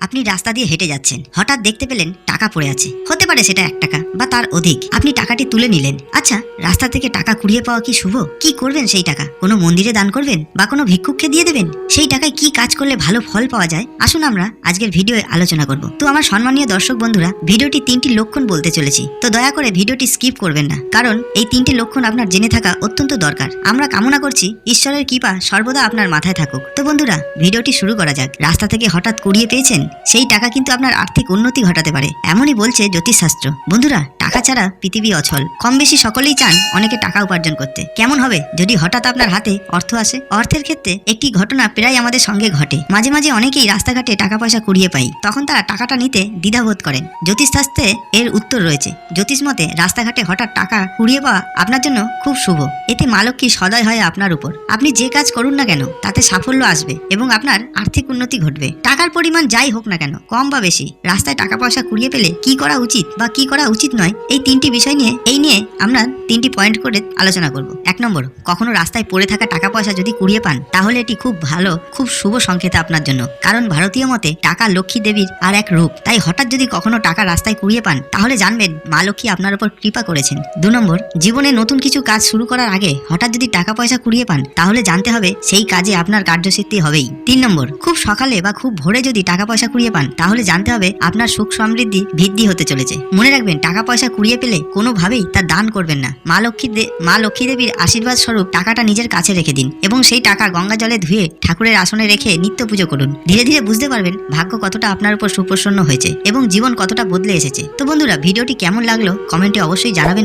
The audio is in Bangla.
আপনি রাস্তা দিয়ে হেঁটে যাচ্ছেন, হঠাৎ দেখতে পেলেন টাকা পড়ে আছে। হতে পারে সেটা 1 টাকা বা তার অধিক। আপনি টাকাটি তুলে নিলেন। আচ্ছা, রাস্তা থেকে টাকা কুড়িয়ে পাওয়া কি শুভ? কি করবেন সেই টাকা? কোনো মন্দিরে দান করবেন বা কোনো ভিক্ষুককে দিয়ে দেবেন? সেই টাকায় কি কাজ করলে ভালো ফল পাওয়া যায়? আসুন আমরা আজকের ভিডিওয়ে আলোচনা করব। তো আমার সম্মানীয় দর্শক বন্ধুরা, ভিডিওটি 3টি লক্ষণ বলতে চলেছি, তো দয়া করে ভিডিওটি স্কিপ করবেন না, কারণ এই 3টি লক্ষণ আপনার জেনে থাকা অত্যন্ত দরকার। আমরা কামনা করছি ঈশ্বরের কৃপা সর্বদা আপনার মাথায় থাকুক। তো বন্ধুরা, ভিডিওটি শুরু করা যাক। রাস্তা থেকে হঠাৎ কুড়িয়ে পেয়েছেন, সেই টাকা কিন্তু আপনার আর্থিক উন্নতি ঘটাতে পারে, এমনই বলছে জ্যোতিষশাস্ত্র। বন্ধুরা, টাকা ছাড়া পৃথিবী অচল। কম বেশি সকলেই চান অনেকে টাকা উপার্জন করতে। কেমন হবে যদি হঠাৎ আপনার হাতে অর্থ আসে? অর্থের ক্ষেত্রে একটি ঘটনা প্রায় আমাদের সঙ্গে ঘটে। মাঝে মাঝে অনেকেই রাস্তাঘাটে টাকা পয়সা কুড়িয়ে পায়, তখন তারা টাকাটা নিতে দ্বিধাবোধ করেন। জ্যোতিষশাস্ত্রে এর উত্তর রয়েছে। জ্যোতিষ মতে রাস্তাঘাটে হঠাৎ টাকা কুড়িয়ে পাওয়া আপনার জন্য খুব শুভ। এতে মা লক্ষ্মী সদয় হয় আপনার উপর। আপনি যে কাজ করুন না কেন তাতে সাফল্য আসবে এবং আপনার আর্থিক উন্নতি ঘটবে। টাকার পরিমাণ যাই হোক না কেন, কম বা বেশি, রাস্তায় টাকা পয়সা কুড়িয়ে পেলে কি করা উচিত বা কি করা উচিত নয়, এই 3টি বিষয় নিয়ে আমরা 3টি পয়েন্ট করে আলোচনা করব। 1 নম্বর, কখনো রাস্তায় পড়ে থাকা টাকা পয়সা যদি কুড়িয়ে পান, তাহলে এটি খুব ভালো, খুব শুভ সংকেত আপনার জন্য। কারণ ভারতীয় মতে টাকা লক্ষ্মী দেবীর আর এক রূপ। তাই হঠাৎ যদি কখনো টাকা রাস্তায় কুড়িয়ে পান, তাহলে জানবেন মা লক্ষ্মী আপনার উপর কৃপা করেছেন। 2 নম্বর, জীবনে নতুন কিছু কাজ শুরু করার আগে হঠাৎ যদি টাকা পয়সা কুড়িয়ে পান, তাহলে জানতে হবে সেই কাজে আপনার কার্যসিদ্ধি হবেই। 3 নম্বর, খুব সকালে বা খুব ভোরে যদি টাকা পয়সা কুড়িয়ে পান, তাহলে জানতে হবে আপনার সুখ সমৃদ্ধি বৃদ্ধি হতে চলেছে। মনে রাখবেন, টাকা পয়সা কুড়িয়ে পেলে কোনোভাবেই তা দান করবেন না। মা লক্ষ্মী দেবীর আশীর্বাদ স্বরূপ টাকাটা নিজের কাছে রেখে দিন এবং সেই টাকা গঙ্গা জলে ধুয়ে ঠাকুরের আসনে রেখে নিত্য পুজো করুন। ধীরে ধীরে বুঝতে পারবেন ভাগ্য কতটা আপনার উপর সুপ্রসন্ন হয়েছে এবং জীবন কতটা বদলে এসেছে। তো বন্ধুরা, ভিডিওটি কেমন লাগলো কমেন্টে অবশ্যই জানাবেন।